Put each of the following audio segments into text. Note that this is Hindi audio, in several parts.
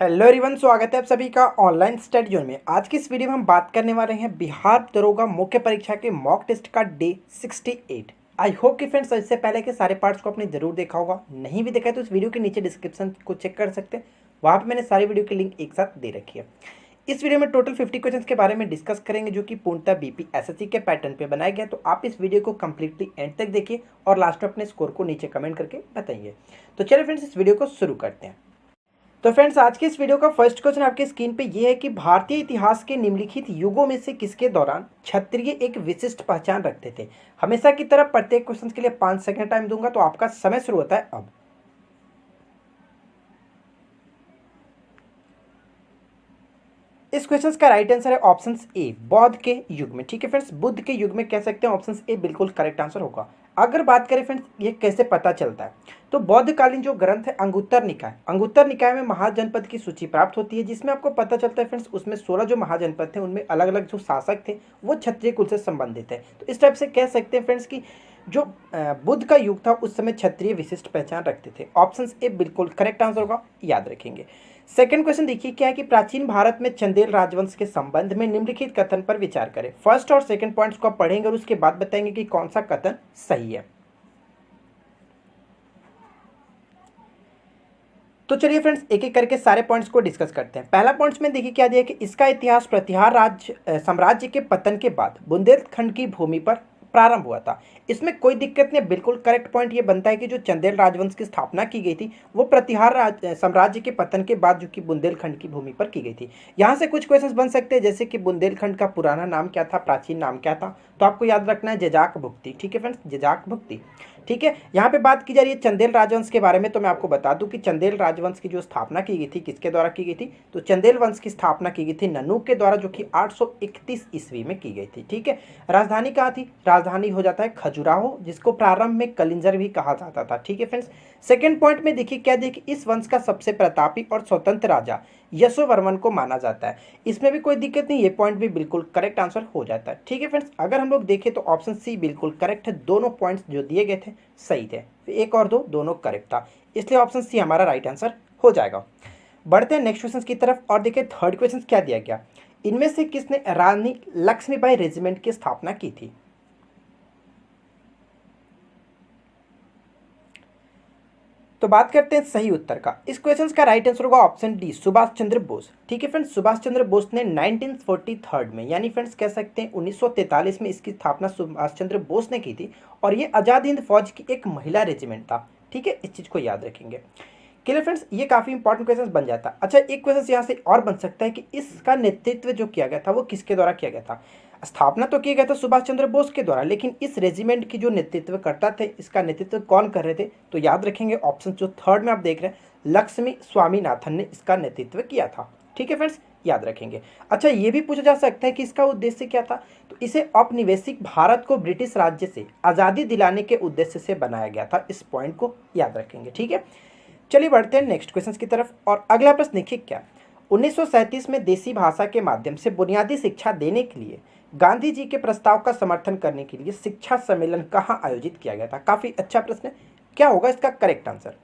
हेलो एवरीवन, स्वागत है आप सभी का ऑनलाइन स्टडी जोन में। आज की इस वीडियो में हम बात करने वाले हैं बिहार दरोगा मुख्य परीक्षा के मॉक टेस्ट का डे 68। आई होप कि फ्रेंड्स इससे पहले के सारे पार्ट्स को आपने जरूर देखा होगा। नहीं भी देखा है तो इस वीडियो के नीचे डिस्क्रिप्शन को चेक कर सकते हैं, वहाँ पर मैंने सारी वीडियो की लिंक एक साथ दे रखी है। इस वीडियो में टोटल 50 क्वेश्चंस के बारे में डिस्कस करेंगे जो कि पूर्णतः बीपीएसएससी के पैटर्न पे बनाया गया। तो आप इस वीडियो को कंप्लीटली एंड तक देखिए और लास्ट में अपने स्कोर को नीचे कमेंट करके बताइए। तो चलिए फ्रेंड्स इस वीडियो को शुरू करते हैं। तो फ्रेंड्स आज के इस वीडियो का फर्स्ट क्वेश्चन आपके स्क्रीन पे ये है कि भारतीय इतिहास के निम्नलिखित युगों में से किसके दौरान क्षत्रिय एक विशिष्ट पहचान रखते थे। हमेशा की तरह प्रत्येक क्वेश्चन के लिए 5 सेकंड टाइम दूंगा, तो आपका समय शुरू होता है अब। इस क्वेश्चन का राइट आंसर है ऑप्शन ए, बौद्ध के युग में। ठीक है फ्रेंड्स, बुद्ध के युग में कह सकते हैं, ऑप्शन ए बिल्कुल करेक्ट आंसर होगा। अगर बात करें फ्रेंड्स ये कैसे पता चलता है, तो बौद्धकालीन जो ग्रंथ है अंगुत्तर निकाय, अंगुत्तर निकाय में महाजनपद की सूची प्राप्त होती है, जिसमें आपको पता चलता है फ्रेंड्स उसमें 16 जो महाजनपद थे उनमें अलग अलग जो शासक थे वो क्षत्रिय कुल से संबंधित है। तो इस टाइप से कह सकते हैं फ्रेंड्स कि जो बुद्ध का युग था उस समय क्षत्रिय विशिष्ट पहचान रखते थे। ऑप्शन ए बिल्कुल करेक्ट आंसर होगा, याद रखेंगे। सेकंड क्वेश्चन देखिए क्या है कि प्राचीन भारत में चंदेल राजवंश के संबंध में निम्नलिखित कथन पर विचार करें। फर्स्ट और सेकंड पॉइंट्स को आप पढ़ेंगे और उसके बाद बताएंगे कि कौन सा कथन सही है। तो चलिए फ्रेंड्स एक एक करके सारे पॉइंट्स को डिस्कस करते हैं। पहला पॉइंट्स में देखिए क्या दिया कि इसका इतिहास प्रतिहार साम्राज्य के पतन के बाद बुंदेलखंड की भूमि पर प्रारंभ हुआ था। इसमें कोई दिक्कत नहीं, बिल्कुल करेक्ट पॉइंट ये बनता है कि जो चंदेल राजवंश की स्थापना की गई थी वो प्रतिहार साम्राज्य के पतन के बाद जो कि बुंदेलखंड की भूमि पर की गई थी। यहाँ से कुछ क्वेश्चंस बन सकते हैं, जैसे कि बुंदेलखंड का पुराना नाम क्या था, प्राचीन नाम क्या था। तो आपको याद रखना है जजाक भुक्ति। ठीक है फ्रेंड्स, जजाक भुक्ति। ठीक है, यहाँ पे बात की जा रही है चंदेल राजवंश के बारे में। तो मैं आपको बता दूं कि चंदेल राजवंश की जो स्थापना की गई थी किसके द्वारा की गई थी, तो चंदेल वंश की स्थापना की गई थी नन्नू के द्वारा, जो कि 831 ईस्वी में की गई थी। ठीक है, राजधानी कहाँ थी, राजधानी हो जाता है खजुराहो, जिसको प्रारंभ में कलिंजर भी कहा जाता था। ठीक है फ्रेंड्स, सेकंड पॉइंट में देखिए क्या देखिए, इस वंश का सबसे प्रतापी और स्वतंत्र राजा यशोवर्मन को माना जाता है। इसमें भी कोई दिक्कत नहीं, ये पॉइंट भी बिल्कुल करेक्ट आंसर हो जाता है। ठीक है फ्रेंड्स, अगर हम लोग देखें तो ऑप्शन सी बिल्कुल करेक्ट है, दोनों पॉइंट्स जो दिए गए थे सही थे, एक और दो दोनों करेक्ट था, इसलिए ऑप्शन सी हमारा राइट आंसर हो जाएगा। बढ़ते हैं नेक्स्ट क्वेश्चन की तरफ और देखिए थर्ड क्वेश्चन क्या दिया गया, इनमें से किसने रानी लक्ष्मीबाई रेजिमेंट की स्थापना की थी। तो बात करते हैं सही उत्तर का। इस क्वेश्चन का राइट आंसर होगा ऑप्शन डी, सुभाष चंद्र बोस। ठीक है फ्रेंड्स, सुभाष चंद्र बोस ने 1943 में, यानी फ्रेंड्स कह सकते हैं 1943 में इसकी स्थापना सुभाष चंद्र बोस ने की थी, और ये आज़ाद हिंद फौज की एक महिला रेजिमेंट था। ठीक है, इस चीज़ को याद रखेंगे। क्लियर फ्रेंड्स, ये काफ़ी इंपॉर्टेंट क्वेश्चन बन जाता है। अच्छा, एक क्वेश्चन यहाँ से और बन सकता है कि इसका नेतृत्व जो किया गया था वो किसके द्वारा किया गया था। स्थापना तो किया गया था सुभाष चंद्र बोस के द्वारा, लेकिन इस रेजिमेंट की जो नेतृत्व करता थे, इसका नेतृत्व कौन कर रहे थे, तो याद रखेंगे ऑप्शन जो थर्ड में आप देख रहे हैं, लक्ष्मी स्वामीनाथन ने इसका नेतृत्व किया था। ठीक है फ्रेंड्स, याद रखेंगे। अच्छा, ये भी पूछा जा सकता है कि इसका उद्देश्य क्या था, तो इसे औपनिवेशिक भारत को ब्रिटिश राज्य से आज़ादी दिलाने के उद्देश्य से बनाया गया था। इस पॉइंट को याद रखेंगे। ठीक है, चलिए बढ़ते हैं नेक्स्ट क्वेश्चन की तरफ। और अगला प्रश्न देखिए क्या, 1937 में देसी भाषा के माध्यम से बुनियादी शिक्षा देने के लिए गांधी जी के प्रस्ताव का समर्थन करने के लिए शिक्षा सम्मेलन कहाँ आयोजित किया गया था। काफी अच्छा प्रश्न है, क्या होगा इसका करेक्ट आंसर।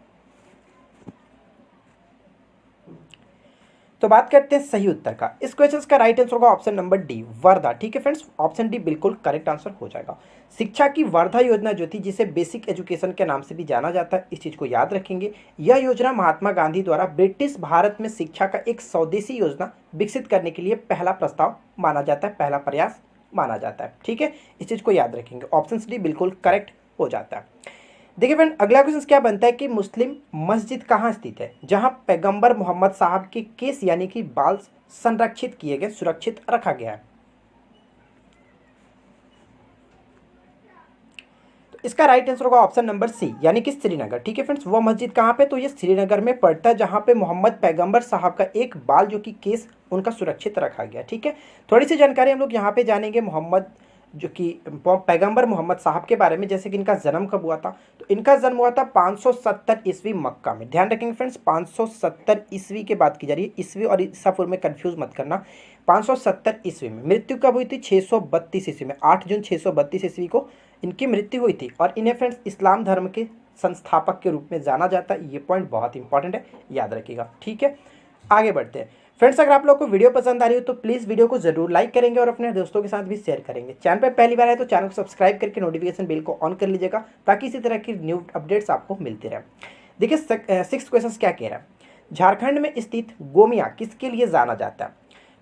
तो बात करते हैं सही उत्तर का। इस क्वेश्चन का राइट आंसर होगा ऑप्शन नंबर डी, वर्धा। ठीक है फ्रेंड्स, ऑप्शन डी बिल्कुल करेक्ट आंसर हो जाएगा। शिक्षा की वर्धा योजना जो थी, जिसे बेसिक एजुकेशन के नाम से भी जाना जाता है, इस चीज को याद रखेंगे। यह योजना महात्मा गांधी द्वारा ब्रिटिश भारत में शिक्षा का एक स्वदेशी योजना विकसित करने के लिए पहला प्रस्ताव माना जाता है, पहला प्रयास माना जाता है। ठीक है, इस चीज को याद रखेंगे, ऑप्शन डी बिल्कुल करेक्ट हो जाता है। देखिए फ्रेंड, अगला क्वेश्चन क्या बनता है कि मुस्लिम मस्जिद कहाँ स्थित है जहाँ पैगंबर मोहम्मद साहब के केस यानी कि बाल संरक्षित किए गए, सुरक्षित रखा गया है। तो इसका राइट आंसर होगा ऑप्शन नंबर सी, यानी कि श्रीनगर। ठीक है फ्रेंड्स, वो मस्जिद कहाँ पे, तो ये श्रीनगर में पड़ता है, जहाँ पे मोहम्मद पैगंबर साहब का एक बाल जो कि केस उनका सुरक्षित रखा गया। ठीक है, थोड़ी सी जानकारी हम लोग यहाँ पे जानेंगे मोहम्मद जो कि पैगंबर मोहम्मद साहब के बारे में, जैसे कि इनका जन्म कब हुआ था, तो इनका जन्म हुआ था 570 ईस्वी मक्का में। ध्यान रखेंगे फ्रेंड्स, 570 ईस्वी की बात की जा रही है, ईस्वी और ईसा पूर्व में कंफ्यूज मत करना। 570 ईस्वी में मृत्यु कब हुई थी, 632 ईस्वी में, 8 जून 632 ईस्वी को इनकी मृत्यु हुई थी। और इन्हें फ्रेंड्स इस्लाम धर्म के संस्थापक के रूप में जाना जाता है। ये पॉइंट बहुत इंपॉर्टेंट है, याद रखिएगा। ठीक है, आगे बढ़ते हैं फ्रेंड्स। अगर आप लोग को वीडियो पसंद आ रही हो तो प्लीज़ वीडियो को जरूर लाइक करेंगे और अपने दोस्तों के साथ भी शेयर करेंगे। चैनल पर पहली बार है तो चैनल को सब्सक्राइब करके नोटिफिकेशन बेल को ऑन कर लीजिएगा ताकि इसी तरह की न्यू अपडेट्स आपको मिलते रहे। देखिए 6th क्वेश्चन क्या कह रहा है, झारखंड में स्थित गोमिया किसके लिए जाना जाता है।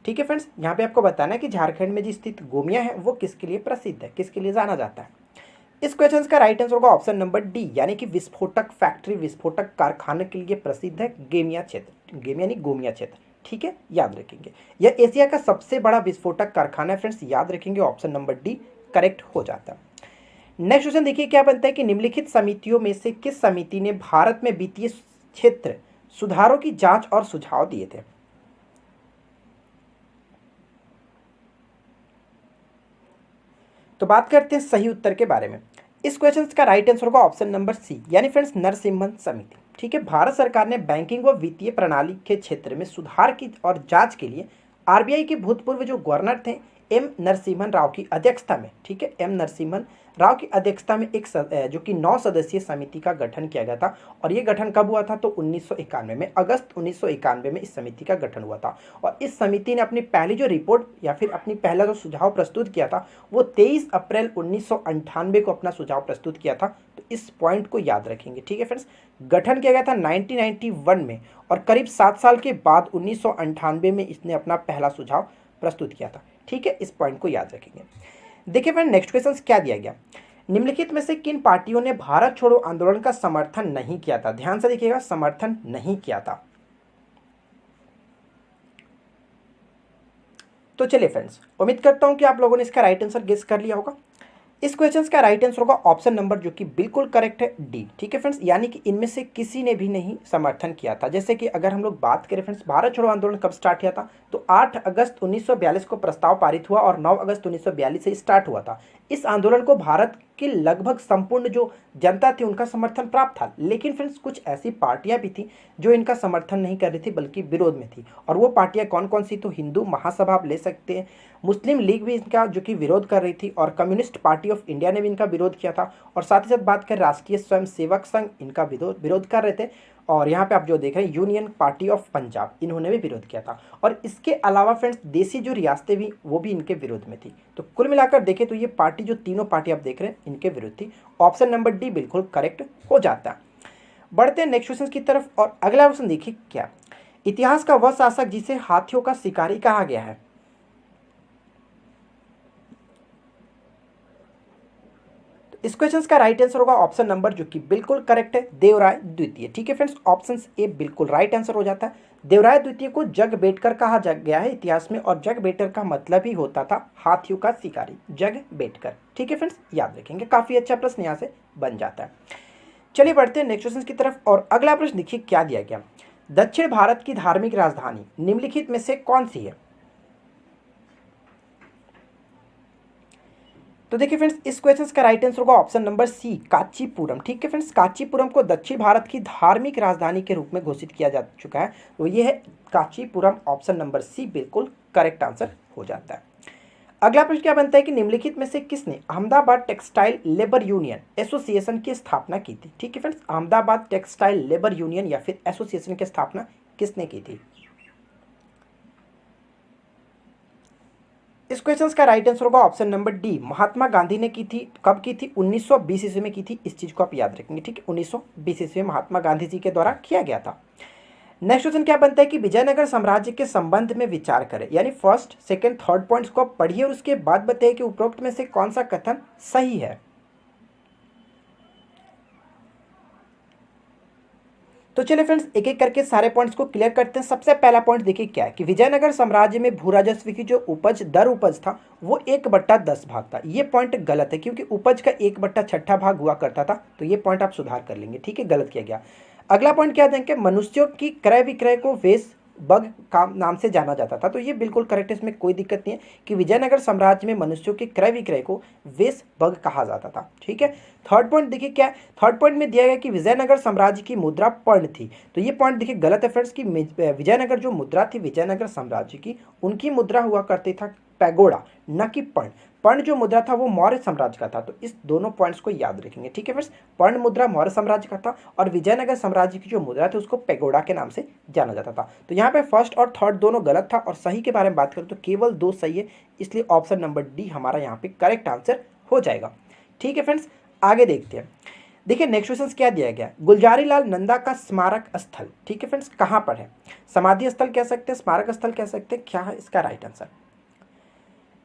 ठीक है फ्रेंड्स, यहाँ पे आपको बताना है कि झारखंड में जो स्थित गोमिया है वो किसके लिए प्रसिद्ध है, किसके लिए जाना जाता है। इस क्वेश्चन का राइट आंसर होगा ऑप्शन नंबर डी, यानी कि विस्फोटक फैक्ट्री, विस्फोटक कारखाने के लिए प्रसिद्ध है गेमिया क्षेत्र, गेमिया नहीं गोमिया क्षेत्र। ठीक है, याद रखेंगे। यह एशिया का सबसे बड़ा विस्फोटक कारखाना है फ्रेंड्स, याद रखेंगे। ऑप्शन नंबर डी करेक्ट हो जाता है। नेक्स्ट क्वेश्चन देखिए क्या बनता है कि निम्नलिखित समितियों में से किस समिति ने भारत में वित्तीय क्षेत्र सुधारों की जांच और सुझाव दिए थे। तो बात करते हैं सही उत्तर के बारे में। इस क्वेश्चन का राइट आंसर होगा ऑप्शन नंबर सी, यानी फ्रेंड्स नरसिम्हन समिति। ठीक है, भारत सरकार ने बैंकिंग व वित्तीय प्रणाली के क्षेत्र में सुधार की और जांच के लिए आरबीआई के भूतपूर्व जो गवर्नर थे एम नरसिम्हन राव की अध्यक्षता में, ठीक है, एम नरसिम्हन राव की अध्यक्षता में एक जो कि 9 सदस्यीय समिति का गठन किया गया था। और ये गठन कब हुआ था तो 1991 में, अगस्त 1991 में इस समिति का गठन हुआ था। और इस समिति ने अपनी पहली जो रिपोर्ट या फिर अपनी पहला जो सुझाव प्रस्तुत किया था वो 23 अप्रैल 1998 को अपना सुझाव प्रस्तुत किया था। तो इस पॉइंट को याद रखेंगे। ठीक है फ्रेंड्स, गठन किया गया था 1991 में और करीब 7 साल के बाद 1998 में इसने अपना पहला सुझाव प्रस्तुत किया था। ठीक है, इस पॉइंट को याद रखेंगे। देखिए फ्रेंड नेक्स्ट क्वेश्चन क्या दिया गया, निम्नलिखित में से किन पार्टियों ने भारत छोड़ो आंदोलन का समर्थन नहीं किया था। ध्यान से देखिएगा, समर्थन नहीं किया था। तो चलिए फ्रेंड्स, उम्मीद करता हूं कि आप लोगों ने इसका राइट आंसर गेस कर लिया होगा। इस क्वेश्चन का राइट आंसर होगा ऑप्शन नंबर जो कि बिल्कुल करेक्ट है डी। ठीक है फ्रेंड्स, यानी कि इनमें से किसी ने भी नहीं समर्थन किया था। जैसे कि अगर हम लोग बात करें फ्रेंड्स, भारत छोड़ो आंदोलन कब स्टार्ट किया था तो 8 अगस्त 1942 को प्रस्ताव पारित हुआ और 9 अगस्त 1942 से स्टार्ट हुआ था। इस आंदोलन को भारत की लगभग संपूर्ण जो जनता थी उनका समर्थन प्राप्त था। लेकिन फ्रेंड्स कुछ ऐसी पार्टियां भी थी जो इनका समर्थन नहीं कर रही थी बल्कि विरोध में थी। और वो पार्टियां कौन कौन सी, तो हिंदू महासभा आप ले सकते हैं, मुस्लिम लीग भी इनका जो कि विरोध कर रही थी और कम्युनिस्ट पार्टी ऑफ इंडिया ने भी इनका विरोध किया था। और साथ ही साथ बात करें राष्ट्रीय स्वयंसेवक संघ, इनका विरोध कर रहे थे। और यहाँ पे आप जो देख रहे हैं यूनियन पार्टी ऑफ पंजाब, इन्होंने भी विरोध किया था। और इसके अलावा फ्रेंड्स देसी जो रियासतें भी वो भी इनके विरोध में थी। तो कुल मिलाकर देखें तो ये पार्टी जो तीनों पार्टी आप देख रहे हैं इनके विरुद्ध थी। ऑप्शन नंबर डी बिल्कुल करेक्ट हो जाता है। बढ़ते हैं नेक्स्ट क्वेश्चन की तरफ और अगला क्वेश्चन देखिए क्या, इतिहास का वह शासक जिसे हाथियों का शिकारी कहा गया है। इस क्वेश्चन का राइट आंसर होगा ऑप्शन नंबर जो कि बिल्कुल करेक्ट है देवराय द्वितीय। ठीक है फ्रेंड्स, ऑप्शन ए बिल्कुल राइट आंसर हो जाता है। देवराय द्वितीय को जग बेटकर कहा गया है इतिहास में, और जग बेटर का मतलब ही होता था हाथियों का शिकारी, जग बेटकर। ठीक है फ्रेंड्स, याद रखेंगे, काफी अच्छा प्रश्न यहाँ से बन जाता है। चलिए बढ़ते हैं नेक्स्ट क्वेश्चन की तरफ और अगला प्रश्न देखिए क्या दिया गया, दक्षिण भारत की धार्मिक राजधानी निम्नलिखित में से कौन सी है। तो देखिए फ्रेंड्स इस क्वेश्चन का राइट आंसर होगा ऑप्शन नंबर सी कांचीपुरम। ठीक है फ्रेंड्स, कांचीपुरम को दक्षिण भारत की धार्मिक राजधानी के रूप में घोषित किया जा चुका है। तो ये है कांचीपुरम, ऑप्शन नंबर सी बिल्कुल करेक्ट आंसर हो जाता है। अगला प्रश्न क्या बनता है कि निम्नलिखित में से किसने Ahmedabad textile labour union association की स्थापना की थी। ठीक है friends, Ahmedabad textile labour union या फिर एसोसिएशन की स्थापना किसने की थी। इस क्वेश्चन का राइट आंसर होगा option number D, Mahatma Gandhi ने की थी। कब की थी, 1920 ईस्वी में की थी। इस चीज को आप याद रखेंगे। ठीक है, 1920 ईस्वी में महात्मा गांधी जी के द्वारा किया गया था। नेक्स्ट क्वेश्चन क्या बनता है कि विजयनगर साम्राज्य के संबंध में विचार करें, यानी फर्स्ट सेकंड थर्ड पॉइंट्स को आप पढ़िए और उसके बाद बताइए कि उपरोक्त में से कौन सा कथन सही है। तो चलिए फ्रेंड्स एक एक करके सारे पॉइंट्स को क्लियर करते हैं। सबसे पहला पॉइंट देखिए क्या है कि विजयनगर साम्राज्य में भू राजस्व की जो उपज था वो 1/10 भाग था। ये पॉइंट गलत है क्योंकि उपज का 1/6 भाग हुआ करता था। तो ये पॉइंट आप सुधार कर लेंगे। ठीक है, गलत किया गया। अगला पॉइंट क्या देंगे, मनुष्यों की क्रय विक्रय को वेश बग का नाम से जाना जाता था। तो ये बिल्कुल करेक्ट है, इसमें कोई दिक्कत नहीं है कि विजयनगर साम्राज्य में मनुष्यों के क्रय विक्रय को वेश बग कहा जाता था। ठीक है, थर्ड पॉइंट देखिए क्या है, थर्ड पॉइंट में दिया गया कि विजयनगर साम्राज्य की मुद्रा पर्ण थी। तो ये पॉइंट देखिए गलत है फ्रेंड्स कि विजयनगर जो मुद्रा थी विजयनगर साम्राज्य की, उनकी मुद्रा हुआ करती था पैगोडा, न कि पर्ण। पर्ण जो मुद्रा था वो मौर्य साम्राज्य का था। तो इस दोनों पॉइंट्स को याद रखेंगे, ठीक है फ्रेंड्स। पर्ण मुद्रा मौर्य साम्राज्य का था और विजयनगर साम्राज्य की जो मुद्रा थी उसको पेगोडा के नाम से जाना जाता था। तो यहाँ पे फर्स्ट और थर्ड दोनों गलत था और सही के बारे में बात करें तो केवल 2 सही है, इसलिए ऑप्शन नंबर डी हमारा यहाँ पे करेक्ट आंसर हो जाएगा। ठीक है फ्रेंड्स, आगे देखते हैं। देखिए नेक्स्ट क्वेश्चन क्या दिया गया, गुलजारी लाल नंदा का स्मारक स्थल, ठीक है फ्रेंड्स, कहाँ पर है? समाधि स्थल कह सकते हैं, स्मारक स्थल कह सकते हैं, क्या है इसका राइट आंसर?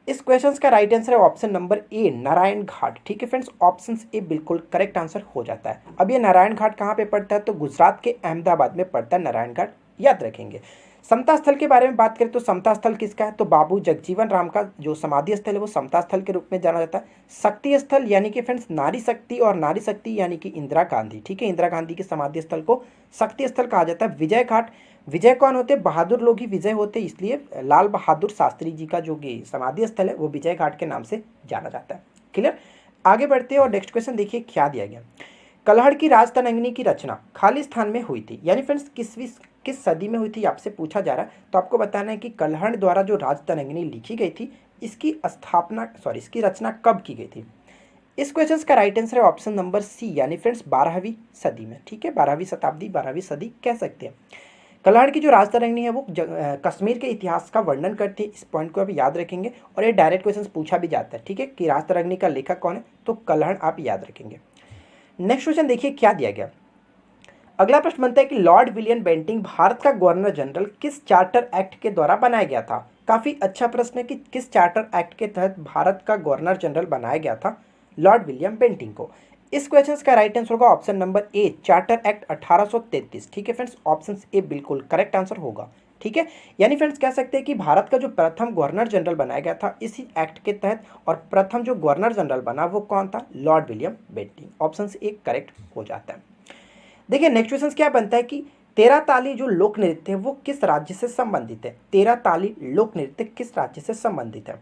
इस क्वेश्चन का राइट आंसर है ऑप्शन नंबर ए, नारायण घाट। ठीक है फ्रेंड्स, ऑप्शन ए बिल्कुल करेक्ट आंसर हो जाता है। अब ये नारायण घाट कहाँ पे पड़ता है? तो गुजरात के अहमदाबाद में पड़ता है नारायण घाट, याद रखेंगे। समता स्थल के बारे में बात करें तो समता स्थल किसका है? तो बाबू जगजीवन राम का जो समाधि स्थल है वो समता स्थल के रूप में जाना जाता है। शक्ति स्थल यानी कि फ्रेंड्स नारी शक्ति, और नारी शक्ति यानी कि इंदिरा गांधी, ठीक है, इंदिरा गांधी के समाधि स्थल को शक्ति स्थल कहा जाता है। विजय घाट, विजय कौन होते? बहादुर लोग ही विजय होते, इसलिए लाल बहादुर शास्त्री जी का जो समाधि स्थल है वो विजय घाट के नाम से जाना जाता है। क्लियर, आगे बढ़ते हैं और नेक्स्ट क्वेश्चन देखिए क्या दिया गया। कल्हड़ की राजतरंगिणी की रचना खाली स्थान में हुई थी, यानी फ्रेंड्स किस सदी में हुई थी आपसे पूछा जा रहा है। तो आपको बताना है कि कल्हड़ द्वारा जो राजतरंगिणी लिखी गई थी इसकी इसकी रचना कब की गई थी? इस क्वेश्चन का राइट आंसर है ऑप्शन नंबर सी, यानी फ्रेंड्स 12वीं सदी में। ठीक है, 12वीं शताब्दी, 12वीं सदी कह सकते हैं। कल्हड़ की जो राजतरंगिणी है वो कश्मीर के इतिहास का वर्णन करती है, इस पॉइंट को आप याद रखेंगे। और ये डायरेक्ट क्वेश्चन पूछा भी जाता है, ठीक है, कि राजतरंगिणी का लेखक कौन है? तो कल्हड़ आप याद रखेंगे। नेक्स्ट क्वेश्चन देखिए क्या दिया गया। अगला प्रश्न बनता है कि लॉर्ड विलियम बेंटिंक भारत का गवर्नर जनरल किस चार्टर एक्ट के द्वारा बनाया गया था? काफी अच्छा प्रश्न है कि किस चार्टर एक्ट के तहत भारत का गवर्नर जनरल बनाया गया था लॉर्ड विलियम बेंटिंक को। इस क्वेश्चन का राइट आंसर होगा option number A, charter act 1833। ठीक है फ्रेंड्स, ऑप्शन ए बिल्कुल करेक्ट आंसर होगा। ठीक है, यानी फ्रेंड्स कह सकते हैं कि भारत का जो प्रथम गवर्नर जनरल बनाया गया था इसी एक्ट के तहत, और प्रथम जो गवर्नर जनरल बना वो कौन था? Lord William Bentinck. Option A correct हो जाता है। देखिए नेक्स्ट क्वेश्चन क्या बनता है कि तेरह ताली जो लोक नृत्य है वो किस राज्य से संबंधित है? तेरह ताली लोक नृत्य किस राज्य से संबंधित है?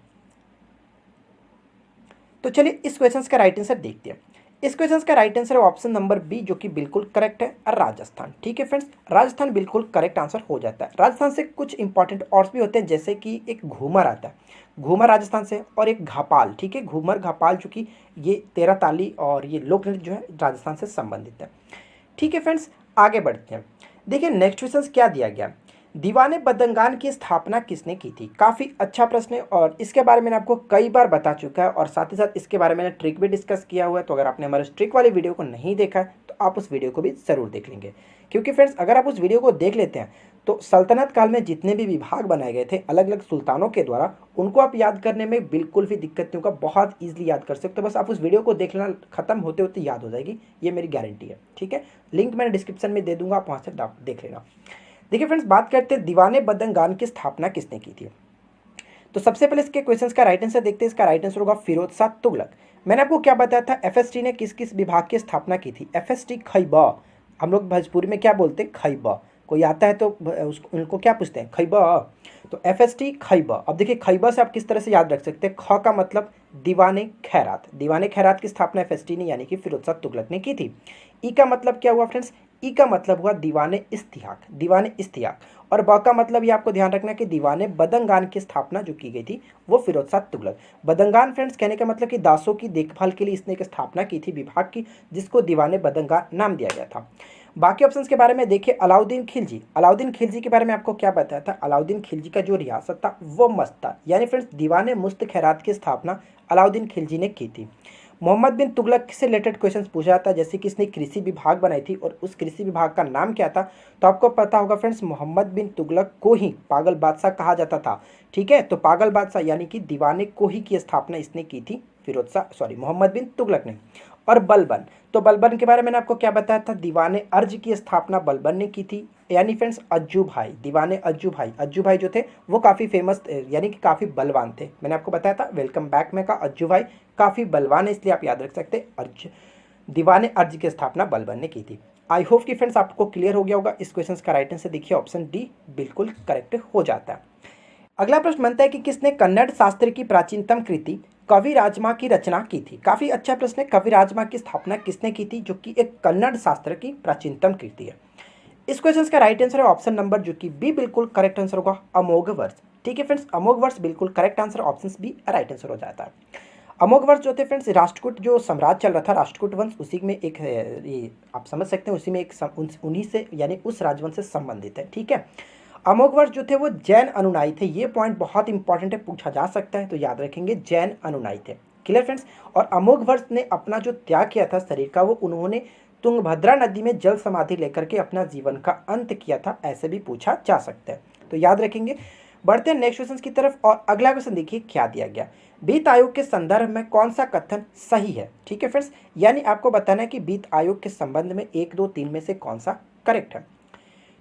तो चलिए इस क्वेश्चन का राइट आंसर देखते हैं। इस क्वेश्चन का राइट आंसर है ऑप्शन नंबर बी, जो कि बिल्कुल करेक्ट है, राजस्थान। ठीक है फ्रेंड्स, राजस्थान बिल्कुल करेक्ट आंसर हो जाता है। राजस्थान से कुछ इंपॉर्टेंट और भी होते हैं, जैसे कि एक घूमर आता है, घूमर राजस्थान से, और एक घापाल। ठीक है, घूमर घापाल, जो कि ये तेरह ताली और ये लोक नृत्य जो है राजस्थान से संबंधित है। ठीक है फ्रेंड्स, आगे बढ़ते हैं। देखिए नेक्स्ट क्वेश्चन क्या दिया गया, दीवाने बदंगान की स्थापना किसने की थी? काफ़ी अच्छा प्रश्न है और इसके बारे में आपको कई बार बता चुका है, और साथ ही साथ इसके बारे में ट्रिक भी डिस्कस किया हुआ है। तो अगर आपने हमारे ट्रिक वाली वीडियो को नहीं देखा है तो आप उस वीडियो को भी ज़रूर देख लेंगे, क्योंकि फ्रेंड्स अगर आप उस वीडियो को देख लेते हैं तो सल्तनत काल में जितने भी विभाग बनाए गए थे अलग अलग सुल्तानों के द्वारा, उनको आप याद करने में बिल्कुल भी दिक्कत नहीं होगा, बहुत ईजिली याद कर सकते हो। बस आप उस वीडियो को देख लेना, खत्म होते होते याद हो जाएगी, ये मेरी गारंटी है। ठीक है, लिंक मैंने डिस्क्रिप्शन में दे दूंगा, आप वहाँ से देख लेना। देखिए फ्रेंड्स, बात करते हैं दीवाने बदंगान की स्थापना किसने की थी। तो सबसे पहले इसके क्वेश्चंस का राइट आंसर देखते हैं। इसका राइट आंसर होगा फिरोज शाह तुगलक। मैंने आपको क्या बताया था, एफएसटी ने किस किस विभाग की स्थापना की थी? एफएसटी खैबा, हम लोग भोजपुरी में क्या बोलते हैं? खैबा। कोई आता है तो उनको क्या पूछते हैं? खैबा। तो एफएसटी खैबा। अब देखिए खैबा से आप किस तरह से याद रख सकते हैं, ख का मतलब दीवाने खैरात, दीवाने खैरात की स्थापना एफएसटी ने यानी कि फिरोज शाह तुगलक ने की थी। ई का मतलब क्या हुआ फ्रेंड्स? ई का मतलब हुआ दीवाने इस्तिहाक, दीवाने इस्तिहाक। और ब का मतलब ये आपको ध्यान रखना कि दीवाने बदंगान की स्थापना जो की गई थी वो फिरोज शाह तुगलक। बदंगान फ्रेंड्स कहने का मतलब कि दासों की देखभाल के लिए इसने एक स्थापना की थी विभाग की, जिसको दीवाने बदंगान नाम दिया गया था। बाकी ऑप्शंस के बारे में देखिए, अलाउद्दीन खिलजी। अलाउद्दीन खिलजी के बारे में आपको क्या बताया था? अलाउद्दीन खिलजी का जो रियासत था वो मस्त था, यानी फ्रेंड्स दीवाने मुस्त खैरात की स्थापना अलाउद्दीन खिलजी ने की थी। मोहम्मद बिन तुगलक से रिलेटेड क्वेश्चंस पूछा जाता है, जैसे कि इसने कृषि विभाग बनाई थी और उस कृषि विभाग का नाम क्या था? तो आपको पता होगा फ्रेंड्स, मोहम्मद बिन तुगलक को ही पागल बादशाह कहा जाता था। ठीक है, तो पागल बादशाह यानी कि दीवाने कोही की स्थापना इसने की थी मोहम्मद बिन तुगलक ने। और बलबन, तो बलबन के बारे में मैंने आपको क्या बताया था? दीवाने अर्ज की स्थापना बलबन ने की थी, यानी फ्रेंड्स अज्जू भाई, दीवाने अज्जू भाई जो थे वो काफ़ी फेमस यानी कि काफ़ी बलवान थे। मैंने आपको बताया था वेलकम बैक में का अज्जू भाई काफ़ी बलवान है, इसलिए आप याद रख सकते अर्ज, दीवाने अर्ज की स्थापना बलबन ने की थी। आई होप कि फ्रेंड्स आपको क्लियर हो गया होगा। इस क्वेश्चन का राइट आंसर देखिए ऑप्शन डी बिल्कुल करेक्ट हो जाता है। अगला प्रश्न बनता है कि किसने कन्नड़ शास्त्र की प्राचीनतम कृति कवि राजमा की रचना की थी? काफी अच्छा प्रश्न है। कवि राजमा की स्थापना किसने की थी, जो कि एक कन्नड़ शास्त्र की प्राचीनतम कृति है? इस क्वेश्चन का राइट आंसर है ऑप्शन नंबर जो कि बी बिल्कुल करेक्ट आंसर होगा, अमोघ वर्ष। ठीक है फ्रेंड्स, अमोघ वर्ष बिल्कुल correct answer, option B right answer हो जाता है। अमोघ वर्ष जो थे फ्रेंड्स, राष्ट्रकूट जो साम्राज्य चल रहा था, राष्ट्रकूट वंश, उसी में एक ये आप समझ सकते हैं, उसी में एक उन्हीं से यानी उस राजवंश से संबंधित है। ठीक है। अमोघ वर्ष जो थे वो जैन अनुयायी थे। ये पॉइंट बहुत इंपॉर्टेंट है, पूछा जा सकता है, तो याद रखेंगे जैन अनुयायी थे। Clear friends. और अमोघ वर्ष ने अपना जो त्याग किया था शरीर का, वो उन्होंने तुंगभद्रा नदी में जल समाधि लेकर के अपना जीवन का अंत किया था, ऐसे भी पूछा जा सकता है, तो याद रखेंगे। बढ़ते हैं नेक्स्ट क्वेश्चन की तरफ, और अगला क्वेश्चन देखिए क्या दिया गया। वित्त आयोग के संदर्भ में कौन सा कथन सही है? ठीक है फ्रेंड्स, यानी आपको बताना है कि वित्त आयोग के संबंध में 1, 2, 3 में से कौन सा करेक्ट है।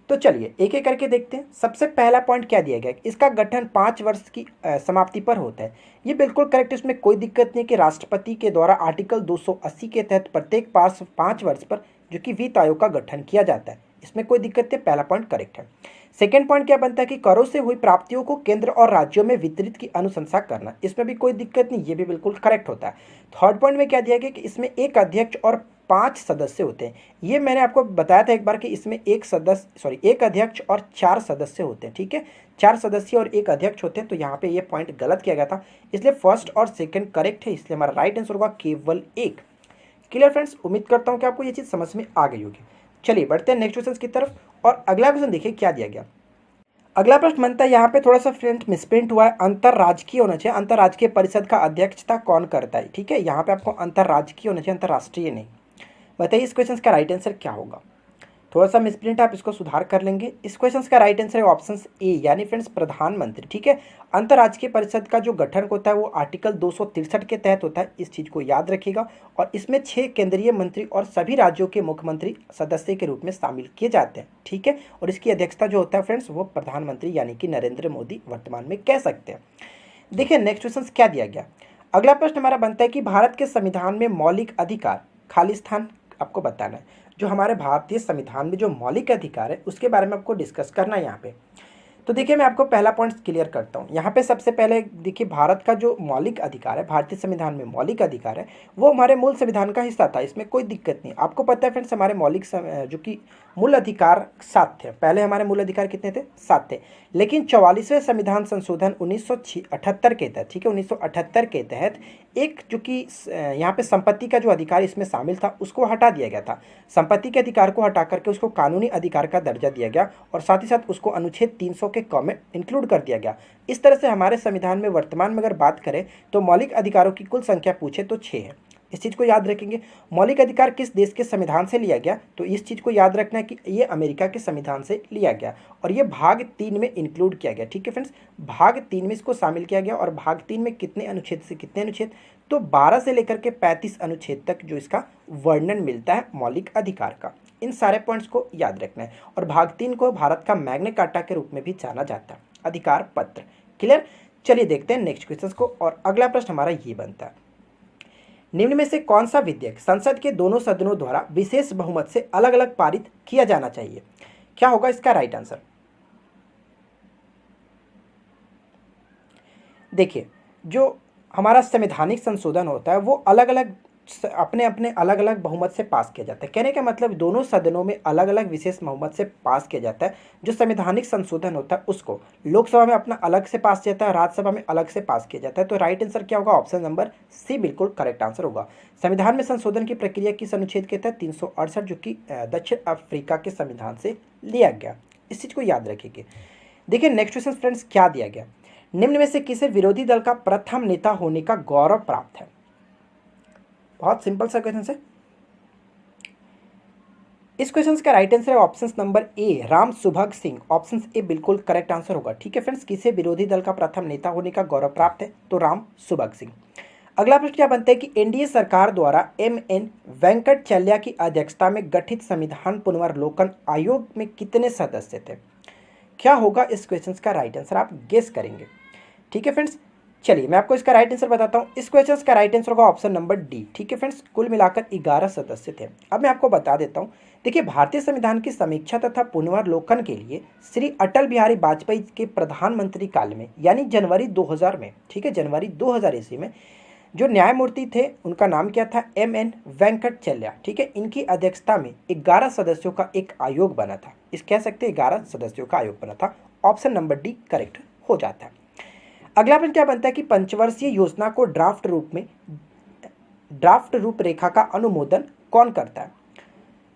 तो चलिए एक एक करके देखते हैं। सबसे पहला पॉइंट क्या दिया गया, इसका गठन 5 वर्ष की समाप्ति पर होता है। ये बिल्कुल करेक्ट, इसमें कोई दिक्कत नहीं कि राष्ट्रपति के द्वारा आर्टिकल 280 के तहत प्रत्येक 5 वर्ष पर जो कि वित्त आयोग का गठन किया जाता है, इसमें कोई दिक्कत नहीं, पहला पॉइंट करेक्ट है। सेकेंड पॉइंट क्या बनता है कि करों से हुई प्राप्तियों को केंद्र और राज्यों में वितरित की अनुशंसा करना, इसमें भी कोई दिक्कत नहीं, ये भी बिल्कुल करेक्ट होता है। थर्ड पॉइंट में क्या दिया गया कि इसमें एक अध्यक्ष और 5 सदस्य होते हैं। ये मैंने आपको बताया था एक बार कि इसमें एक अध्यक्ष और 4 सदस्य होते हैं। ठीक है, 4 सदस्य और एक अध्यक्ष होते हैं, तो यहाँ पे ये पॉइंट गलत किया गया था, इसलिए फर्स्ट और सेकंड करेक्ट है, इसलिए हमारा राइट आंसर होगा केवल 1। क्लियर फ्रेंड्स, उम्मीद करता हूँ कि आपको ये चीज़ समझ में आ गई होगी। चलिए बढ़ते हैं नेक्स्ट क्वेश्चन की तरफ, और अगला क्वेश्चन देखिए क्या दिया गया। अगला प्रश्न बनता है, यहाँ पे थोड़ा सा फ्रेंड मिसप्रिंट हुआ है, अंतरराजकीय होना चाहिए। अंतरराजकीय परिषद का अध्यक्षता कौन करता है? ठीक है, यहाँ पे आपको अंतरराजकीय होना चाहिए, अंतरराष्ट्रीय नहीं। बताइए इस क्वेश्चन का राइट आंसर क्या होगा। थोड़ा सा मिसप्रिंट, आप इसको सुधार कर लेंगे। इस क्वेश्चन का राइट आंसर है ऑप्शन ए, यानी फ्रेंड्स प्रधानमंत्री। ठीक है, अंतर्राज्यीय परिषद का जो गठन होता है वो आर्टिकल 263 के तहत होता है, इस चीज़ को याद रखिएगा। और इसमें 6 केंद्रीय मंत्री और सभी राज्यों के मुख्यमंत्री सदस्य के रूप में शामिल किए जाते हैं। ठीक है, और इसकी अध्यक्षता जो होता है फ्रेंड्स वो प्रधानमंत्री यानी कि नरेंद्र मोदी वर्तमान में कह सकते हैं। देखिए नेक्स्ट क्वेश्चन क्या दिया गया। अगला प्रश्न हमारा बनता है कि भारत के संविधान में मौलिक अधिकार खाली स्थान आपको बताना है। जो हमारे भारतीय संविधान में जो मौलिक अधिकार है उसके बारे में आपको डिस्कस करना है यहाँ पे। तो देखिए मैं आपको पहला पॉइंट क्लियर करता हूँ। यहाँ पे सबसे पहले देखिए, भारत का जो मौलिक अधिकार है, भारतीय संविधान में मौलिक अधिकार है, वो हमारे मूल संविधान का हिस्सा था, इसमें कोई दिक्कत नहीं। आपको पता है फ्रेंड्स, हमारे जो कि मूल अधिकार 7 थे। पहले हमारे मूल अधिकार कितने थे? 7 थे। लेकिन 44वें संविधान संशोधन 1978 के तहत, ठीक है, 1978 के तहत एक जो कि यहाँ पे संपत्ति का जो अधिकार इसमें शामिल था उसको हटा दिया गया था। संपत्ति के अधिकार को हटा करके उसको कानूनी अधिकार का दर्जा दिया गया, और साथ ही साथ उसको अनुच्छेद 300 के क में इंक्लूड कर दिया गया। इस तरह से हमारे संविधान में वर्तमान में अगर बात करें तो मौलिक अधिकारों की कुल संख्या पूछे तो 6 है। इस चीज़ को याद रखेंगे। मौलिक अधिकार किस देश के संविधान से लिया गया, तो इस चीज़ को याद रखना है कि ये अमेरिका के संविधान से लिया गया, और ये भाग 3 में इंक्लूड किया गया। ठीक है फ्रेंड्स, भाग 3 में इसको शामिल किया गया। और भाग 3 में कितने अनुच्छेद से कितने अनुच्छेद, तो 12 से लेकर के 35 अनुच्छेद तक जो इसका वर्णन मिलता है मौलिक अधिकार का। इन सारे पॉइंट्स को याद रखना है। और भाग 3 को भारत का मैग्ना कार्टा के रूप में भी जाना जाता है, अधिकार पत्र। क्लियर। चलिए देखते हैं नेक्स्ट क्वेश्चन को, और अगला प्रश्न हमारा ये बनता है, निम्न में से कौन सा विधेयक संसद के दोनों सदनों द्वारा विशेष बहुमत से अलग अलग पारित किया जाना चाहिए? क्या होगा इसका राइट आंसर? देखिए, जो हमारा संवैधानिक संशोधन होता है वो अलग अलग अपने अपने अलग अलग बहुमत से पास किया जाता है। कहने का मतलब दोनों सदनों में अलग अलग विशेष बहुमत से पास किया जाता है। जो संवैधानिक संशोधन होता है उसको लोकसभा में अपना अलग से पास किया जाता है, राज्यसभा में अलग से पास किया जाता है। तो राइट आंसर क्या होगा? ऑप्शन नंबर सी बिल्कुल करेक्ट आंसर होगा। संविधान में संशोधन की प्रक्रिया किस अनुच्छेद के तहत? 368, जो कि दक्षिण अफ्रीका के संविधान से लिया गया। इस चीज़ को याद रखिए। देखिए नेक्स्ट क्वेश्चन फ्रेंड्स क्या दिया गया, निम्न में से किसे विरोधी दल का प्रथम नेता होने का गौरव प्राप्त है? बहुत सिंपल सा क्वेश्चन है। इस क्वेश्चन का राइट आंसर है option number A, Ram Subhag Singh. Option A बिल्कुल करेक्ट आंसर होगा। ठीक है फ्रेंड्स, किसे विरोधी दल का प्रथम नेता होने का गौरव प्राप्त है? तो राम सुभग सिंह। अगला प्रश्न क्या बनता है कि एनडीए सरकार द्वारा एम.एन. वेंकटचल्या की अध्यक्षता में गठित संविधान पुनर्वलोकन आयोग में कितने सदस्य थे? क्या होगा इस क्वेश्चन का राइट आंसर? आप गेस करेंगे। ठीक है फ्रेंड्स, चलिए मैं आपको इसका राइट आंसर बताता हूँ। इस क्वेश्चन का राइट आंसर होगा ऑप्शन नंबर डी। ठीक है फ्रेंड्स, कुल मिलाकर 11 सदस्य थे। अब मैं आपको बता देता हूँ। देखिए, भारतीय संविधान की समीक्षा तथा पुनर्वलोकन के लिए श्री अटल बिहारी वाजपेयी के प्रधानमंत्री काल में, यानी जनवरी 2000 में, ठीक है, जनवरी 2000 ईस्वी में जो न्यायमूर्ति थे उनका नाम क्या था? एम.एन. वेंकटचल्या। ठीक है, इनकी अध्यक्षता में 11 सदस्यों का एक आयोग बना था। इस कह सकते हैं 11 सदस्यों का आयोग बना था। ऑप्शन नंबर डी करेक्ट हो जाता है। अगला प्रश्न क्या बनता है कि पंचवर्षीय योजना को ड्राफ्ट रूपरेखा का अनुमोदन कौन करता है?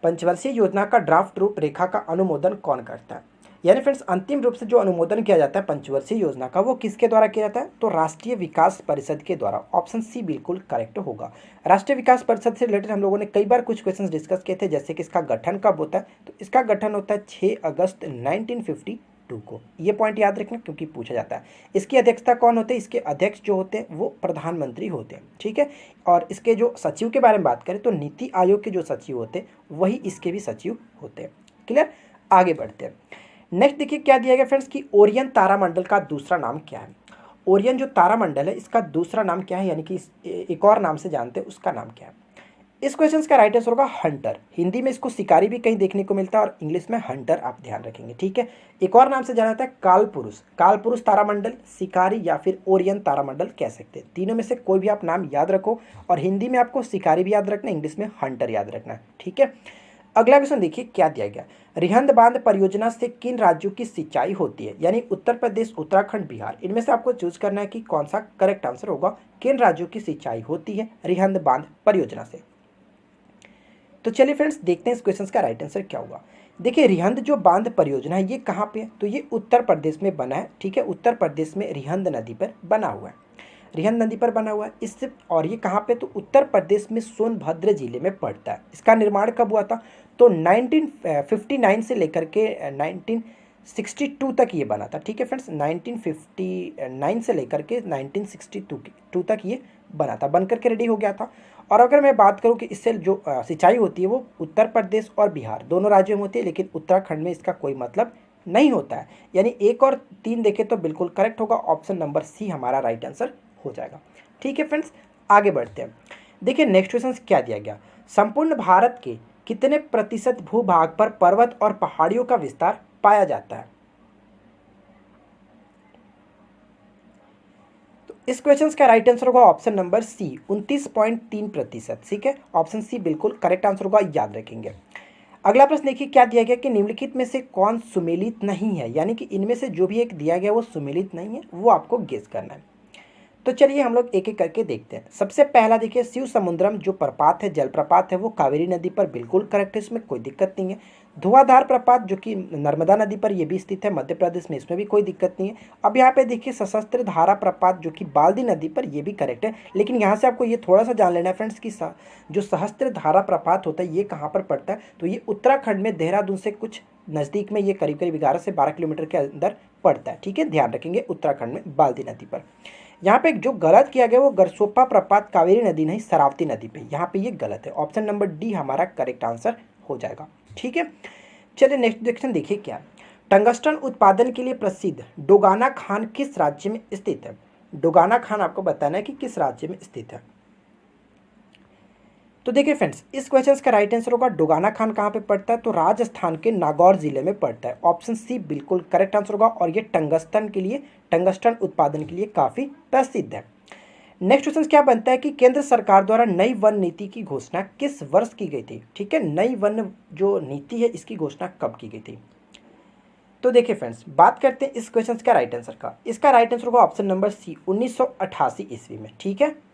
पंचवर्षीय योजना का ड्राफ्ट रूपरेखा का अनुमोदन कौन करता है? यानी फ्रेंड्स अंतिम रूप से जो अनुमोदन किया जाता है पंचवर्षीय योजना का, वो किसके द्वारा किया जाता है? तो राष्ट्रीय विकास परिषद के द्वारा। ऑप्शन सी बिल्कुल करेक्ट होगा। राष्ट्रीय विकास परिषद से रिलेटेड हम लोगों ने कई बार कुछ क्वेश्चंस डिस्कस किए थे, जैसे कि इसका गठन कब होता है, तो इसका गठन होता है 6 अगस्त 1952 को। ये पॉइंट याद रखना क्योंकि पूछा जाता है। इसकी अध्यक्षता कौन होते हैं? इसके अध्यक्ष जो होते हैं वो प्रधानमंत्री होते हैं, ठीक है। और इसके जो सचिव के बारे में बात करें तो नीति आयोग के जो सचिव होते हैं वही इसके भी सचिव होते हैं। क्लियर, आगे बढ़ते हैं। नेक्स्ट देखिए क्या दिया गया फ्रेंड्स कि ओरियन तारामंडल का दूसरा नाम क्या है? ओरियन जो तारामंडल है इसका दूसरा नाम क्या है, यानी कि एक और नाम से जानते हैं उसका नाम क्या है? इस क्वेश्चन का राइट आंसर होगा हंटर। हिंदी में इसको शिकारी भी कहीं देखने को मिलता है और इंग्लिश में हंटर, आप ध्यान रखेंगे, ठीक है। एक और नाम से जाना जाता है कालपुरुष। कालपुरुष तारामंडल, शिकारी या फिर ओरियन तारामंडल कह सकते हैं। तीनों में से कोई भी आप नाम याद रखो, और हिंदी में आपको शिकारी भी याद रखना, इंग्लिश में हंटर याद रखना है, ठीक है। अगला क्वेश्चन देखिए क्या दिया गया। रिहंद बांध परियोजना से किन राज्यों की सिंचाई होती है? यानी उत्तर प्रदेश, उत्तराखंड, बिहार, इनमें से आपको चूज करना है कि कौन सा करेक्ट आंसर होगा। किन राज्यों की सिंचाई होती है रिहंद बांध परियोजना से? तो चलिए फ्रेंड्स देखते हैं इस क्वेश्चन का राइट आंसर क्या होगा। देखिए रिहंद जो बांध परियोजना है ये कहाँ पे है? तो ये उत्तर प्रदेश में बना है, ठीक है। उत्तर प्रदेश में रिहंद नदी पर बना हुआ है, रिहंद नदी पर बना हुआ है इससे। और ये कहाँ पे? तो उत्तर प्रदेश में सोनभद्र जिले में पड़ता है। इसका निर्माण कब हुआ था? तो 1959 से लेकर के 1962 तक ये बना था, ठीक है फ्रेंड्स। 1959 से लेकर के 1962 तक ये बना था, बनकर के रेडी हो गया था। और अगर मैं बात करूं कि इससे जो सिंचाई होती है वो उत्तर प्रदेश और बिहार दोनों राज्यों में होती है, लेकिन उत्तराखंड में इसका कोई मतलब नहीं होता है। यानी 1 और 3 देखें तो बिल्कुल करेक्ट होगा। ऑप्शन नंबर सी हमारा राइट आंसर हो जाएगा, ठीक है फ्रेंड्स। आगे बढ़ते हैं। देखिए नेक्स्ट क्वेश्चन क्या दिया गया। संपूर्ण भारत के कितने प्रतिशत भूभाग पर पर्वत और पहाड़ियों का विस्तार पाया जाता है? तो इस क्वेश्चन का राइट आंसर होगा ऑप्शन नंबर सी 29.3%, ठीक है। ऑप्शन सी बिल्कुल करेक्ट आंसर होगा, याद रखेंगे। अगला प्रश्न देखिए क्या दिया गया कि निम्नलिखित में से कौन सुमेलित नहीं है? यानी कि इनमें से जो भी एक दिया गया वो सुमेलित नहीं है, वो आपको गेस करना है। तो चलिए हम लोग एक एक करके देखते हैं। सबसे पहला देखिए शिव समुद्रम जो प्रपात है, जलप्रपात है, वो कावेरी नदी पर बिल्कुल करेक्ट है, इसमें कोई दिक्कत नहीं है। धुआंधार प्रपात जो कि नर्मदा नदी पर ये भी स्थित है मध्य प्रदेश में, इसमें भी कोई दिक्कत नहीं है। अब यहाँ पे देखिए सशस्त्र धारा प्रपात जो कि बाल्दी नदी पर, ये भी करेक्ट है। लेकिन यहाँ से आपको ये थोड़ा सा जान लेना है फ्रेंड्स कि जो सहस्त्र धारा प्रपात होता है ये कहाँ पर पड़ता है? तो ये उत्तराखंड में देहरादून से कुछ नज़दीक में, ये करीब करीब 11 से 12 किलोमीटर के अंदर पड़ता है, ठीक है। ध्यान रखेंगे उत्तराखंड में बाल्दी नदी पर। यहाँ पे जो गलत किया गया वो गरसोप्पा प्रपात कावेरी नदी नहीं शरावती नदी पे, यहाँ पे ये गलत है। ऑप्शन नंबर डी हमारा करेक्ट आंसर हो जाएगा, ठीक है। चलिए नेक्स्ट क्वेश्चन देखिए क्या। टंगस्टन उत्पादन के लिए प्रसिद्ध डोगाना खान किस राज्य में स्थित है? डोगाना खान आपको बताना है कि किस राज्य में स्थित है। तो देखिए फ्रेंड्स इस क्वेश्चन का राइट आंसर होगा डोगाना खान कहाँ पे पड़ता है? तो राजस्थान के नागौर जिले में पड़ता है। ऑप्शन सी बिल्कुल करेक्ट आंसर होगा, और ये टंगस्टन उत्पादन के लिए काफ़ी प्रसिद्ध है। नेक्स्ट क्वेश्चन क्या बनता है कि केंद्र सरकार द्वारा नई वन नीति की घोषणा किस वर्ष की गई थी? ठीक है, नई वन जो नीति है इसकी घोषणा कब की गई थी? तो देखिए फ्रेंड्स बात करते हैं इस क्वेश्चन का राइट आंसर का। इसका राइट आंसर होगा ऑप्शन नंबर सी 1988 ईस्वी में, ठीक है।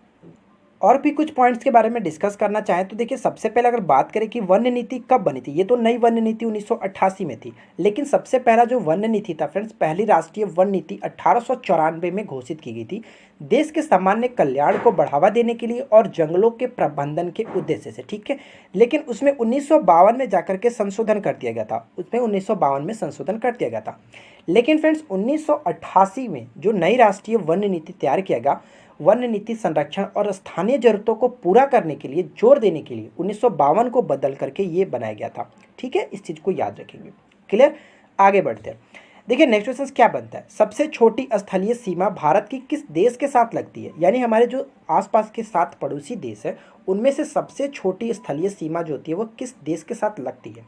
और भी कुछ पॉइंट्स के बारे में डिस्कस करना चाहें तो देखिए सबसे पहले अगर बात करें कि वन नीति कब बनी थी, ये तो नई वन नीति 1988 में थी, लेकिन सबसे पहला जो वन नीति था फ्रेंड्स, पहली राष्ट्रीय वन नीति 1894 में घोषित की गई थी, देश के सामान्य कल्याण को बढ़ावा देने के लिए और जंगलों के प्रबंधन के उद्देश्य से, ठीक है। लेकिन उसमें 1952 में जाकर के संशोधन कर दिया गया था, उसमें 1952 में संशोधन कर दिया गया था। लेकिन फ्रेंड्स 1988 में जो नई राष्ट्रीय वन नीति तैयार किया गया, वन नीति संरक्षण और स्थानीय जरूरतों को पूरा करने के लिए जोर देने के लिए 1952 को बदल करके ये बनाया गया था, ठीक है। इस चीज़ को याद रखेंगे, क्लियर। आगे बढ़ते हैं। देखिए नेक्स्ट क्वेश्चन क्या बनता है, सबसे छोटी स्थलीय सीमा भारत की किस देश के साथ लगती है? यानी हमारे जो आसपास के 7 पड़ोसी देश है उनमें से सबसे छोटी स्थलीय सीमा जो होती है वो किस देश के साथ लगती है?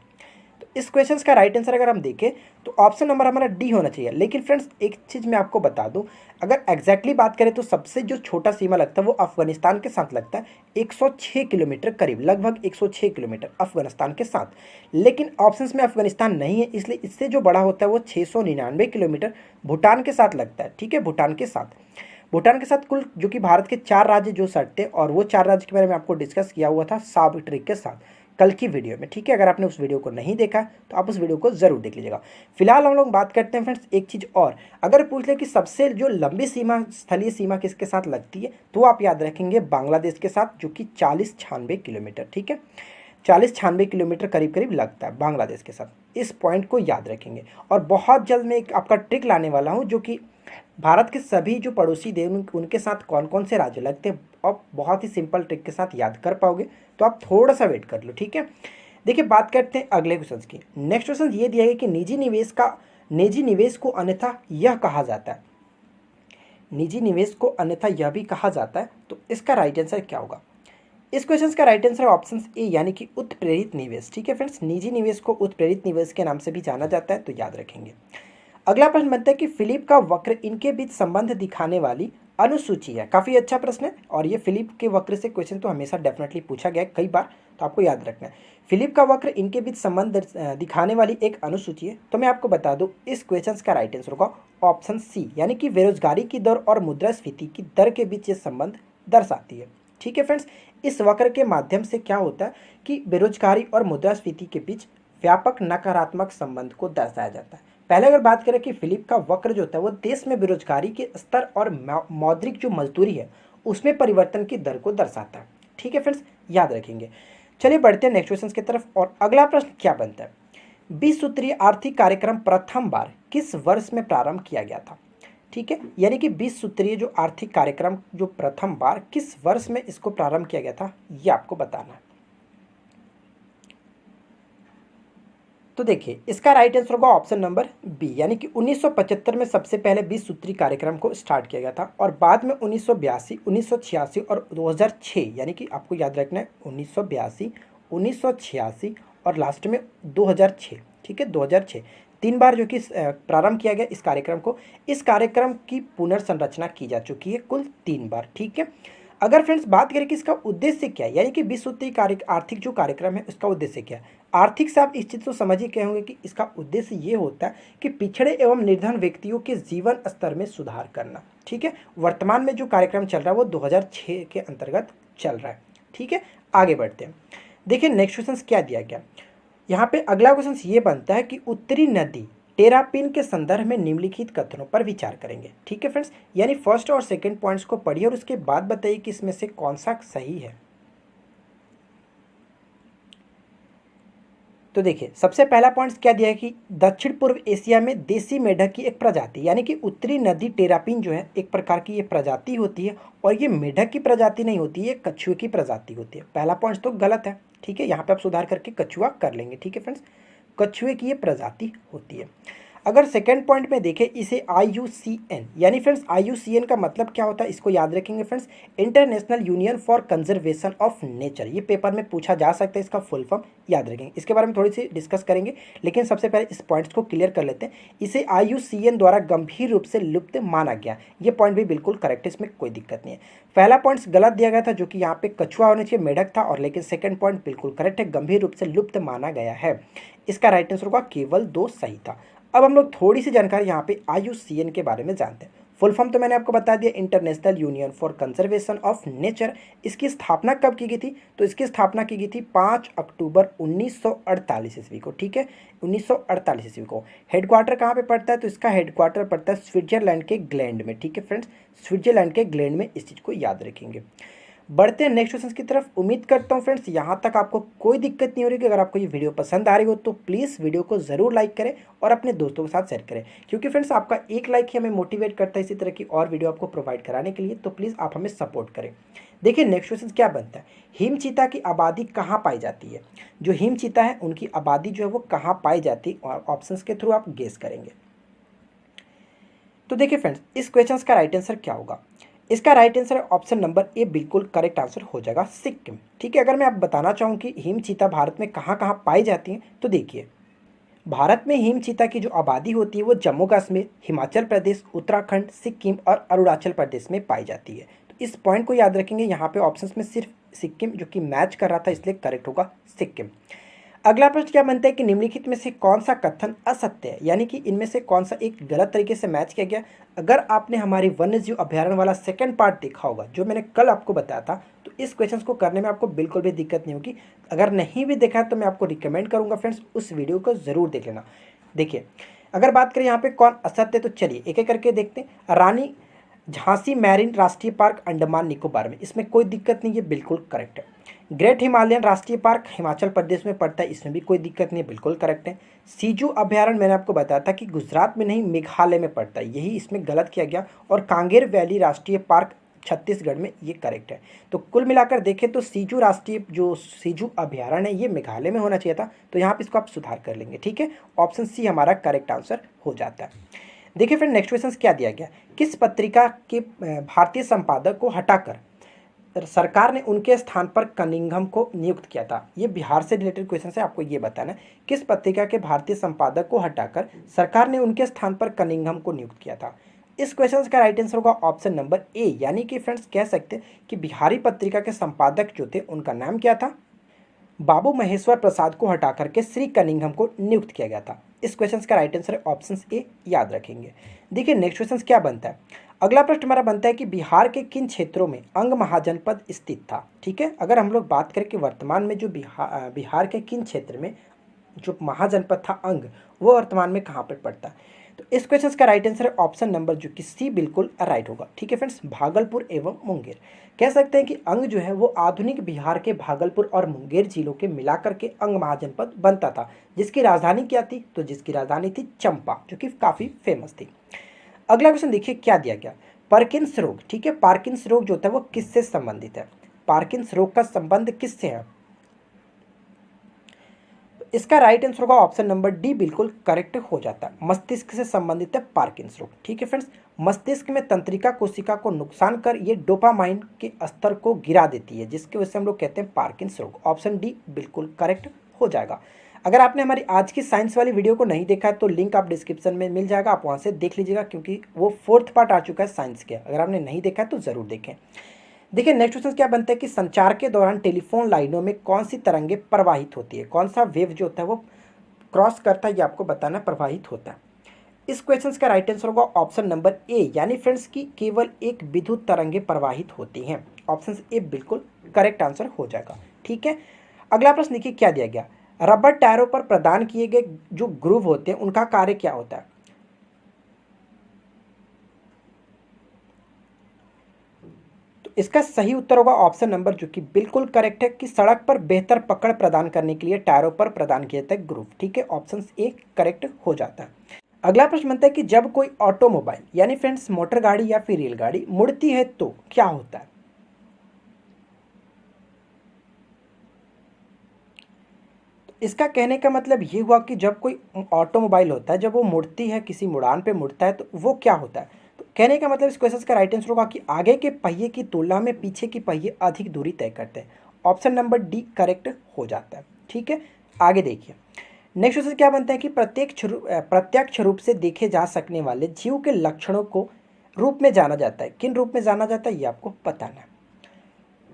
तो इस क्वेश्चन का राइट आंसर अगर हम देखें तो ऑप्शन नंबर हमारा डी होना चाहिए। लेकिन फ्रेंड्स एक चीज़ मैं आपको बता दूं, अगर एग्जैक्टली बात करें तो सबसे जो छोटा सीमा लगता है वो अफगानिस्तान के साथ लगता है, 106 किलोमीटर करीब, लगभग 106 किलोमीटर अफगानिस्तान के साथ। लेकिन ऑप्शंस में अफगानिस्तान नहीं है, इसलिए इससे जो बड़ा होता है वो 699 किलोमीटर भूटान के साथ लगता है। ठीक है, भूटान के साथ, भूटान के साथ कुल जो कि भारत के 4 राज्य जो सटते हैं, और वो 4 राज्य के बारे में आपको डिस्कस किया हुआ था साब ट्रिक के साथ कल की वीडियो में। ठीक है, अगर आपने उस वीडियो को नहीं देखा तो आप उस वीडियो को जरूर देख लीजिएगा। फिलहाल हम लोग बात करते हैं फ्रेंड्स एक चीज़ और, अगर पूछ ले कि सबसे जो लंबी सीमा, स्थलीय सीमा किसके साथ लगती है, तो आप याद रखेंगे बांग्लादेश के साथ, जो कि 40-96 किलोमीटर। ठीक है, 40-96 किलोमीटर करीब करीब लगता है बांग्लादेश के साथ। इस पॉइंट को याद रखेंगे। और बहुत जल्द मैं एक आपका ट्रिक लाने वाला हूँ, जो कि भारत के सभी जो पड़ोसी देश उनके साथ कौन कौन से राज्य लगते हैं, आप बहुत ही सिंपल ट्रिक के साथ याद कर पाओगे, तो आप थोड़ा सा वेट कर लो। ठीक है, देखिए बात करते हैं अगले क्वेश्चन की। नेक्स्ट क्वेश्चन ये दिया गया कि निजी निवेश को अन्यथा यह कहा जाता है, निजी निवेश को अन्यथा यह भी कहा जाता है, तो इसका राइट आंसर क्या होगा? इस क्वेश्चन का राइट आंसर है ऑप्शन ए, यानी कि उत्प्रेरित निवेश। ठीक है फ्रेंड्स, निजी निवेश को उत्प्रेरित निवेश के नाम से भी जाना जाता है, तो याद रखेंगे। अगला प्रश्न बनता है कि फिलिप का वक्र इनके बीच संबंध दिखाने वाली अनुसूची है। काफी अच्छा प्रश्न है, और ये फिलिप के वक्र से क्वेश्चन तो हमेशा डेफिनेटली पूछा गया है कई बार, तो आपको याद रखना है। फिलिप का वक्र इनके बीच संबंध दिखाने वाली एक अनुसूची है। तो मैं आपको बता दूं, इस क्वेश्चन का राइट आंसर होगा ऑप्शन सी, यानी कि बेरोजगारी की दर और मुद्रास्फीति की दर के बीच ये संबंध दर्शाती है। ठीक है फ्रेंड्स, इस वक्र के माध्यम से क्या होता है कि बेरोजगारी और मुद्रास्फीति के बीच व्यापक नकारात्मक संबंध को दर्शाया जाता है। पहले अगर बात करें कि फिलिप का वक्र जो होता है वो देश में बेरोजगारी के स्तर और मौद्रिक जो मजदूरी है उसमें परिवर्तन की दर को दर्शाता है। ठीक है फ्रेंड्स, याद रखेंगे। चलिए बढ़ते हैं नेक्स्ट क्वेश्चन की तरफ, और अगला प्रश्न क्या बनता है? 20 सूत्रीय आर्थिक कार्यक्रम प्रथम बार किस वर्ष में प्रारंभ किया गया था? ठीक है, यानी कि 20 सूत्रीय जो आर्थिक कार्यक्रम जो प्रथम बार किस वर्ष में इसको प्रारंभ किया गया था, ये आपको बताना है। तो देखिए इसका राइट आंसर होगा ऑप्शन नंबर बी, यानी कि 1975 में सबसे पहले 20 सूत्री कार्यक्रम को स्टार्ट किया गया था, और बाद में 1982, 1986 और 2006, यानी कि आपको याद रखना है 1982, 1986 और लास्ट में 2006। ठीक है, 2006 3 बार जो कि प्रारंभ किया गया इस कार्यक्रम को। इस कार्यक्रम की पुनर्संरचना की जा चुकी है कुल 3 बार। ठीक है, अगर फ्रेंड्स बात करें कि इसका उद्देश्य क्या है, यानी कि 20 सूत्री आर्थिक जो कार्यक्रम है उसका उद्देश्य क्या है, आर्थिक से आप इस चीज़ को समझ ही कहे होंगे कि इसका उद्देश्य ये होता है कि पिछड़े एवं निर्धन व्यक्तियों के जीवन स्तर में सुधार करना। ठीक है, वर्तमान में जो कार्यक्रम चल रहा है वो 2006 के अंतर्गत चल रहा है। ठीक है, आगे बढ़ते हैं। देखिए नेक्स्ट क्वेश्चन क्या दिया गया यहाँ पे। अगला क्वेश्चन ये बनता है कि उत्तरी नदी टेरापिन के संदर्भ में निम्नलिखित कथनों पर विचार करेंगे। ठीक है फ्रेंड्स, यानी फर्स्ट और सेकंड पॉइंट्स को पढ़िए और उसके बाद बताइए कि इसमें से कौन सा सही है। तो देखिए सबसे पहला पॉइंट क्या दिया है कि दक्षिण पूर्व एशिया में देसी मेढक की एक प्रजाति, यानी कि उत्तरी नदी टेरापिन जो है एक प्रकार की ये प्रजाति होती है, और ये मेढक की प्रजाति नहीं होती है, कछुए की प्रजाति होती है। पहला पॉइंट तो गलत है। ठीक है, यहाँ पे आप सुधार करके कछुआ कर लेंगे। ठीक है फ्रेंड्स, कछुए की ये प्रजाति होती है। अगर सेकंड पॉइंट में देखें इसे IUCN, यानी फ्रेंड्स IUCN का मतलब क्या होता है इसको याद रखेंगे friends, international union for conservation of nature. ये पेपर में पूछा जा सकता है, इसका फुल फॉर्म याद रखेंगे। इसके बारे में थोड़ी सी डिस्कस करेंगे, लेकिन सबसे पहले इस पॉइंट्स को क्लियर कर लेते हैं। इसे IUCN द्वारा गंभीर रूप से लुप्त माना गया, ये पॉइंट भी बिल्कुल करेक्ट है, इसमें कोई दिक्कत नहीं है। पहला पॉइंट गलत दिया गया था जो कि यहाँ पे कछुआ होने चाहिए, मेढक था, और लेकिन सेकंड पॉइंट बिल्कुल करेक्ट है, गंभीर रूप से लुप्त माना गया है। इसका राइट आंसर होगा केवल 2 सही था। अब हम लोग थोड़ी सी जानकारी यहाँ पे IUCN के बारे में जानते हैं। फुल फॉर्म तो मैंने आपको बता दिया, international union for conservation of nature. इसकी स्थापना कब की गई थी? तो इसकी स्थापना की गई थी 5 अक्टूबर 1948 ईस्वी को। ठीक है, 1948 ईस्वी को। हेडक्वार्टर कहाँ पे पड़ता है? तो इसका हेडक्वार्टर पड़ता है स्विट्जरलैंड के ग्लैंड में। ठीक है फ्रेंड्स, स्विट्जरलैंड के ग्लैंड में, इस चीज़ को याद रखेंगे। बढ़ते हैं नेक्स्ट क्वेश्चन की तरफ। उम्मीद करता हूँ फ्रेंड्स यहाँ तक आपको कोई दिक्कत नहीं हो रही। कि अगर आपको ये वीडियो पसंद आ रही हो तो प्लीज़ वीडियो को ज़रूर लाइक करें और अपने दोस्तों के साथ शेयर करें, क्योंकि फ्रेंड्स आपका एक लाइक ही हमें मोटिवेट करता है इसी तरह की और वीडियो आपको प्रोवाइड कराने के लिए। तो प्लीज़ आप हमें सपोर्ट करें। देखिए नेक्स्ट क्वेश्चन क्या बनता है, हिम चीता की आबादी कहाँ पाई जाती है? जो हिम चीता है उनकी आबादी जो है वो कहाँ पाई जाती है, और ऑप्शन के थ्रू आप गेस करेंगे। तो देखिए फ्रेंड्स इस क्वेश्चन का राइट आंसर क्या होगा? इसका राइट आंसर है ऑप्शन नंबर ए, बिल्कुल करेक्ट आंसर हो जाएगा सिक्किम। ठीक है, अगर मैं आप बताना चाहूँ कि हिम चीता भारत में कहाँ कहाँ पाई जाती हैं, तो देखिए भारत में हिम चीता की जो आबादी होती है वो जम्मू कश्मीर, हिमाचल प्रदेश, उत्तराखंड, सिक्किम और अरुणाचल प्रदेश में पाई जाती है। तो इस पॉइंट को याद रखेंगे। यहाँ पे ऑप्शंस में सिर्फ सिक्किम जो कि मैच कर रहा था, इसलिए करेक्ट होगा सिक्किम। अगला प्रश्न क्या बनता है कि निम्नलिखित में से कौन सा कथन असत्य है, यानी कि इनमें से कौन सा एक गलत तरीके से मैच किया गया। अगर आपने हमारी वन्यजीव अभ्यारण्य वाला सेकंड पार्ट देखा होगा जो मैंने कल आपको बताया था, तो इस क्वेश्चन को करने में आपको बिल्कुल भी दिक्कत नहीं होगी। अगर नहीं भी देखा है तो मैं आपको रिकमेंड करूंगा फ्रेंड्स, उस वीडियो को ज़रूर देख लेना। देखिए, अगर बात करें यहाँ पे कौन असत्य, तो चलिए एक एक करके देखते हैं। रानी झांसी मैरीन राष्ट्रीय पार्क अंडमान निकोबार में, इसमें कोई दिक्कत नहीं है, बिल्कुल करेक्ट है। ग्रेट हिमालयन राष्ट्रीय पार्क हिमाचल प्रदेश में पड़ता है, इसमें भी कोई दिक्कत नहीं है, बिल्कुल करेक्ट है। सीजू अभ्यारण्य मैंने आपको बताया था कि गुजरात में नहीं मेघालय में पड़ता है, यही इसमें गलत किया गया। और कांगेर वैली राष्ट्रीय पार्क छत्तीसगढ़ में, ये करेक्ट है। तो कुल मिलाकर देखें तो सीजू अभ्यारण्य है ये मेघालय में होना चाहिए था, तो यहाँ पर इसको आप सुधार कर लेंगे, ठीक है। ऑप्शन सी हमारा करेक्ट आंसर हो जाता है। देखिए फ्रेंड, नेक्स्ट क्वेश्चन क्या दिया गया, किस पत्रिका के भारतीय संपादक को हटाकर सरकार ने उनके स्थान पर कनिंघम को नियुक्त किया था। ये बिहार से रिलेटेड क्वेश्चन है, आपको ये बताना है किस पत्रिका के भारतीय संपादक को हटाकर सरकार ने उनके स्थान पर कनिंघम को नियुक्त किया था। इस क्वेश्चन का राइट आंसर होगा ऑप्शन नंबर ए, यानी कि फ्रेंड्स कह सकते हैं कि बिहारी पत्रिका के संपादक जो थे उनका नाम क्या था, बाबू महेश्वर प्रसाद को हटा करके श्री कनिंघम को नियुक्त किया गया था। इस क्वेश्चन का राइट आंसर है ऑप्शन ए, याद रखेंगे। देखिए नेक्स्ट क्वेश्चन क्या बनता है, अगला प्रश्न हमारा बनता है कि बिहार के किन क्षेत्रों में अंग महाजनपद स्थित था। ठीक है, अगर हम लोग बात करें कि वर्तमान में जो बिहार के किन क्षेत्र में जो महाजनपद था अंग, वो वर्तमान में कहाँ पर पड़ता है, तो इस क्वेश्चन का राइट आंसर है ऑप्शन नंबर जो कि सी, बिल्कुल राइट होगा। ठीक है फ्रेंड्स, भागलपुर एवं मुंगेर। कह सकते हैं कि अंग जो है वो आधुनिक बिहार के भागलपुर और मुंगेर जिलों के मिलाकर के अंग महाजनपद बनता था, जिसकी राजधानी क्या थी, तो जिसकी राजधानी थी चंपा, जो कि काफ़ी फेमस थी। अगला क्वेश्चन देखिए क्या दिया गया, पार्किंस रोग। ठीक है, पार्किंस रोग जो होता है वो किससे संबंधित है, पार्किंस रोग का संबंध किससे है, इसका राइट आंसर होगा ऑप्शन नंबर डी, बिल्कुल करेक्ट हो जाता है। मस्तिष्क से संबंधित है पार्किंस रोग। ठीक है फ्रेंड्स, मस्तिष्क में तंत्रिका कोशिका को नुकसान कर ये डोपामाइन के स्तर को गिरा देती है, जिसकी वजह से हम लोग कहते हैं पार्किंस रोग। ऑप्शन डी बिल्कुल करेक्ट हो जाएगा। अगर आपने हमारी आज की साइंस वाली वीडियो को नहीं देखा है तो लिंक आप डिस्क्रिप्शन में मिल जाएगा, आप वहाँ से देख लीजिएगा, क्योंकि वो 4th पार्ट आ चुका है साइंस के। अगर आपने नहीं देखा है तो ज़रूर देखें। देखिए नेक्स्ट क्वेश्चन क्या बनता है कि संचार के दौरान टेलीफोन लाइनों में कौन सी तरंगें प्रवाहित होती है, कौन सा वेव जो होता है वो क्रॉस करता है, ये आपको बताना, प्रवाहित होता है। इस क्वेश्चन का राइट आंसर होगा ऑप्शन नंबर ए, यानी फ्रेंड्स की केवल एक विद्युत तरंगें प्रवाहित होती हैं। ऑप्शन ए बिल्कुल करेक्ट आंसर हो जाएगा। ठीक है, अगला प्रश्न देखिए क्या दिया गया, रबर टायरों पर प्रदान किए गए जो ग्रूव होते हैं उनका कार्य क्या होता है, इसका सही उत्तर होगा ऑप्शन नंबर जो कि बिल्कुल करेक्ट है कि सड़क पर बेहतर पकड़ प्रदान करने के लिए टायरों पर प्रदान किया जाता है ग्रूव। ठीक है, ऑप्शन ए करेक्ट हो जाता है। अगला प्रश्न बनता है कि जब कोई ऑटोमोबाइल यानी फ्रेंड्स मोटर गाड़ी या फिर रेलगाड़ी मुड़ती है तो क्या होता है, इसका कहने का मतलब ये हुआ कि जब कोई ऑटोमोबाइल होता है, जब वो मुड़ती है, किसी मुड़ान पे मुड़ता है, तो वो क्या होता है, तो कहने का मतलब इस क्वेश्चन का राइट आंसर होगा कि आगे के पहिए की तुलना में पीछे के पहिए अधिक दूरी तय करते हैं। ऑप्शन नंबर डी करेक्ट हो जाता है। ठीक है, आगे देखिए नेक्स्ट क्वेश्चन क्या बनता है कि प्रत्यक्ष रूप से देखे जा सकने वाले जीव के लक्षणों को रूप में जाना जाता है, किन रूप में जाना जाता है ये आपको बताना है।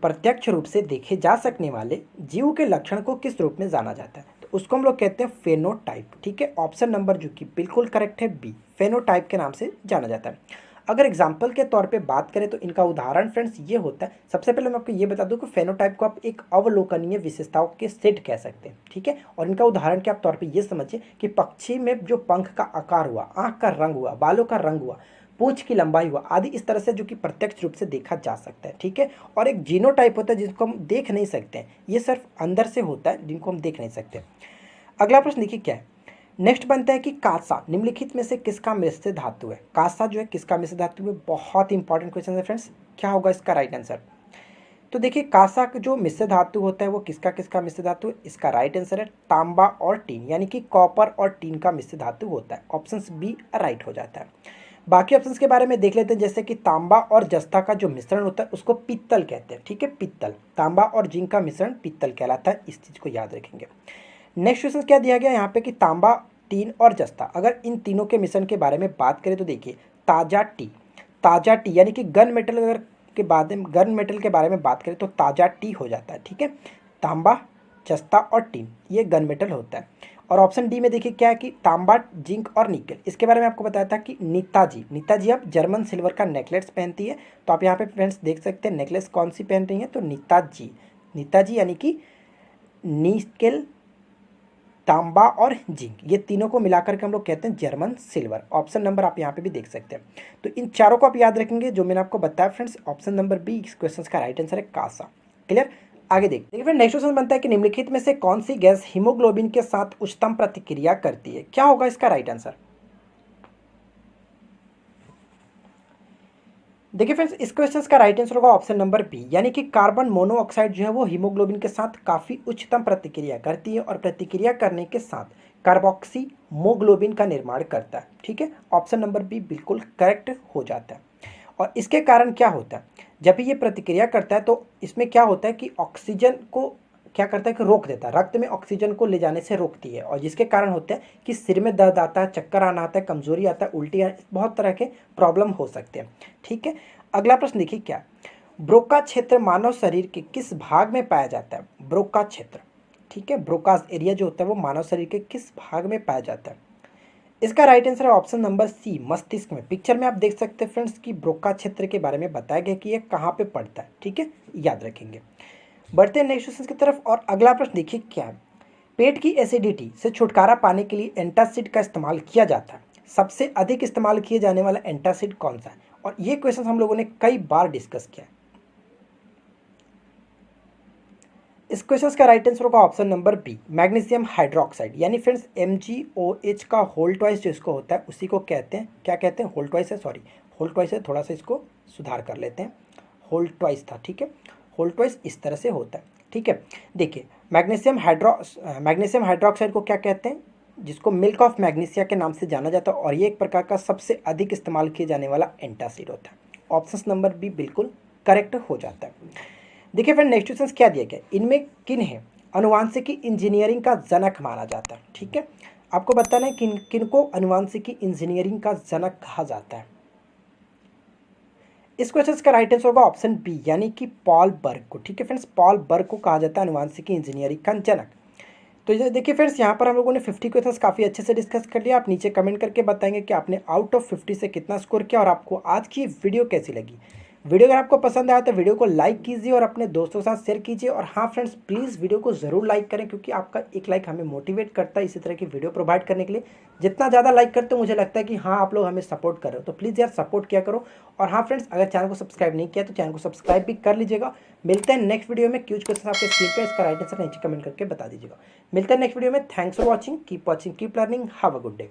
प्रत्यक्ष रूप से देखे जा सकने वाले जीव के लक्षण को किस रूप में जाना जाता है, तो उसको हम लोग कहते हैं फेनोटाइप। ठीक है, ऑप्शन नंबर जो कि बिल्कुल करेक्ट है बी, फेनोटाइप के नाम से जाना जाता है। अगर एग्जाम्पल के तौर पे बात करें तो इनका उदाहरण फ्रेंड्स ये होता है, सबसे पहले मैं आपको ये बता दूं कि फेनोटाइप को आप एक अवलोकनीय विशेषताओं के सेट कह सकते हैं। ठीक है, और इनका उदाहरण के आप तौर पे ये समझिए कि पक्षी में जो पंख का आकार हुआ, आँख का रंग हुआ, बालों का रंग हुआ, पूंछ की लंबाई हुआ आदि, इस तरह से जो कि प्रत्यक्ष रूप से देखा जा सकता है। ठीक है, और एक जीनोटाइप होता है जिसको हम देख नहीं सकते हैं, ये सिर्फ अंदर से होता है जिनको हम देख नहीं सकते। अगला प्रश्न देखिए क्या है, नेक्स्ट बनता है कि कांसा निम्नलिखित में से किसका मिश्र धातु है, कांसा जो है किसका मिश्र धातु है, बहुत इंपॉर्टेंट क्वेश्चन है फ्रेंड्स, क्या होगा इसका राइट आंसर, तो देखिए कांसा का जो मिश्र धातु होता है वो किसका किसका मिश्र धातु है, इसका राइट आंसर है तांबा और टीन, यानी कि कॉपर और टीन का मिश्र धातु होता है। ऑप्शन बी राइट हो जाता है। बाकी ऑप्शंस के बारे में देख लेते हैं, जैसे कि तांबा और जस्ता का जो मिश्रण होता है उसको पित्तल कहते हैं। ठीक है, पित्तल, तांबा और जिंक का मिश्रण पित्तल कहलाता है, इस चीज़ को याद रखेंगे। नेक्स्ट क्वेश्चन क्या दिया गया यहाँ पे कि तांबा टीन और जस्ता। अगर इन तीनों के मिश्रण के बारे में बात करें तो देखिए ताज़ा टी यानी कि गन मेटल अगर गन मेटल के बारे में बात करें तो ताज़ा टी हो जाता है। ठीक है, तांबा, जस्ता और टीन ये गन मेटल होता है। और ऑप्शन डी में देखिए क्या है कि तांबा, जिंक और निकल। इसके बारे में आपको बताया था कि नीताजी अब जर्मन सिल्वर का नेकलेस पहनती है। तो आप यहाँ पे फ्रेंड्स देख सकते हैं नेकलेस कौन सी पहन रही है, तो नीताजी यानी कि निकेल, तांबा और जिंक ये तीनों को मिलाकर के हम लोग कहते हैं जर्मन सिल्वर। ऑप्शन नंबर आप यहाँ पे भी देख सकते हैं। तो इन चारों को आप याद रखेंगे जो मैंने आपको बताया फ्रेंड्स। ऑप्शन नंबर बी इस क्वेश्चन का राइट आंसर है कांसा। क्लियर, आगे देखिए फ्रेंड नेक्स्ट क्वेश्चन बनता है कि निम्नलिखित में से कौन सी गैस हीमोग्लोबिन के साथ उच्चतम प्रतिक्रिया करती है। क्या होगा इसका राइट आंसर? देखिए फ्रेंड्स इस क्वेश्चन का राइट आंसर होगा ऑप्शन नंबर बी, यानी कि कार्बन मोनोऑक्साइड जो है वो हीमोग्लोबिन के साथ काफ़ी उच्चतम प्रतिक्रिया करती है और प्रतिक्रिया करने के साथ कार्बोक्सी मोग्लोबिन का निर्माण करता है। ठीक है, ऑप्शन नंबर बी बिल्कुल करेक्ट हो जाता है। और इसके कारण क्या होता है, जब भी ये प्रतिक्रिया करता है तो इसमें क्या होता है कि ऑक्सीजन को क्या करता है कि रोक देता है, रक्त में ऑक्सीजन को ले जाने से रोकती है। और जिसके कारण होता है कि सिर में दर्द आता है, चक्कर आना आता है, कमजोरी आता है, उल्टी बहुत तरह के प्रॉब्लम हो सकते हैं। ठीक है, अगला प्रश्न देखिए क्या, ब्रोका क्षेत्र मानव शरीर के किस भाग में पाया जाता है? ब्रोका क्षेत्र, ठीक है, ब्रोकास एरिया जो होता है वो मानव शरीर के किस भाग में पाया जाता है? इसका राइट आंसर है ऑप्शन नंबर सी, मस्तिष्क में। पिक्चर में आप देख सकते हैं फ्रेंड्स कि ब्रोका क्षेत्र के बारे में बताया गया कि ये कहाँ पे पड़ता है। ठीक है, याद रखेंगे। बढ़ते हैं नेक्स्ट क्वेश्चन की तरफ। और अगला प्रश्न देखिए क्या है, पेट की एसिडिटी से छुटकारा पाने के लिए एंटासिड का इस्तेमाल किया जाता है। सबसे अधिक इस्तेमाल किए जाने वाला एंटासिड कौन सा है? और ये क्वेश्चन हम लोगों ने कई बार डिस्कस किया है। इस क्वेश्चन का राइट आंसर होगा option number B, magnesium hydroxide. यानी फ्रेंड्स MgOH का होल ट्वाइस जो इसको होता है उसी को कहते हैं, क्या कहते हैं? होल ट्वाइस है, सॉरी होल ट्वाइस है, थोड़ा सा इसको सुधार कर लेते हैं, होल ट्वाइस था। ठीक है, होल ट्वाइस इस तरह से होता है। ठीक है, देखिए मैग्नीशियम हाइड्रोक्साइड को क्या कहते हैं? जिसको मिल्क ऑफ मैग्नीशिया के नाम से जाना जाता है। और ये एक प्रकार का सबसे अधिक इस्तेमाल किए जाने वाला एंटासिड होता है। ऑप्शन नंबर बी बिल्कुल करेक्ट हो जाता है। देखिए फ्रेंड नेक्स्ट क्वेश्चन क्या दिया गया, इनमें किन है अनुवांशिकी इंजीनियरिंग का जनक माना जाता है? ठीक है, आपको बताना है किन को अनुवांशिकी इंजीनियरिंग का जनक कहा जाता है। इस क्वेश्चन का राइट आंसर होगा ऑप्शन बी, यानी कि पॉल बर्ग को। ठीक है फ्रेंड्स, पॉल बर्ग को कहा जाता है अनुवांशिकी इंजीनियरिंग का जनक। तो ये देखिए फ्रेंड्स यहाँ पर हम लोगों ने 50 क्वेश्चंस काफ़ी अच्छे से डिस्कस कर लिया। आप नीचे कमेंट करके बताएंगे कि आपने आउट ऑफ 50 से कितना स्कोर किया और आपको आज की वीडियो कैसी लगी। वीडियो अगर आपको पसंद आया तो वीडियो को लाइक कीजिए और अपने दोस्तों के साथ शेयर कीजिए। और हाँ फ्रेंड्स प्लीज़ वीडियो को ज़रूर लाइक करें, क्योंकि आपका एक लाइक हमें मोटिवेट करता है इसी तरह की वीडियो प्रोवाइड करने के लिए। जितना ज़्यादा लाइक करते हो मुझे लगता है कि हाँ आप लोग हमें सपोर्ट कर रहे हो, तो प्लीज़ यार सपोर्ट किया करो। और हाँ फ्रेंड्स अगर चैनल को सब्सक्राइब नहीं किया तो चैनल को सब्सक्राइब भी कर लीजिएगा। मिलते हैं नेक्स्ट वीडियो में। क्यूज क्वेश्चन आपके स्क्रीन पर, इसका राइट आंसर नीचे कमेंट करके बता दीजिएगा। मिलते हैं नेक्स्ट वीडियो में। Thanks for watching, keep learning, have a good day.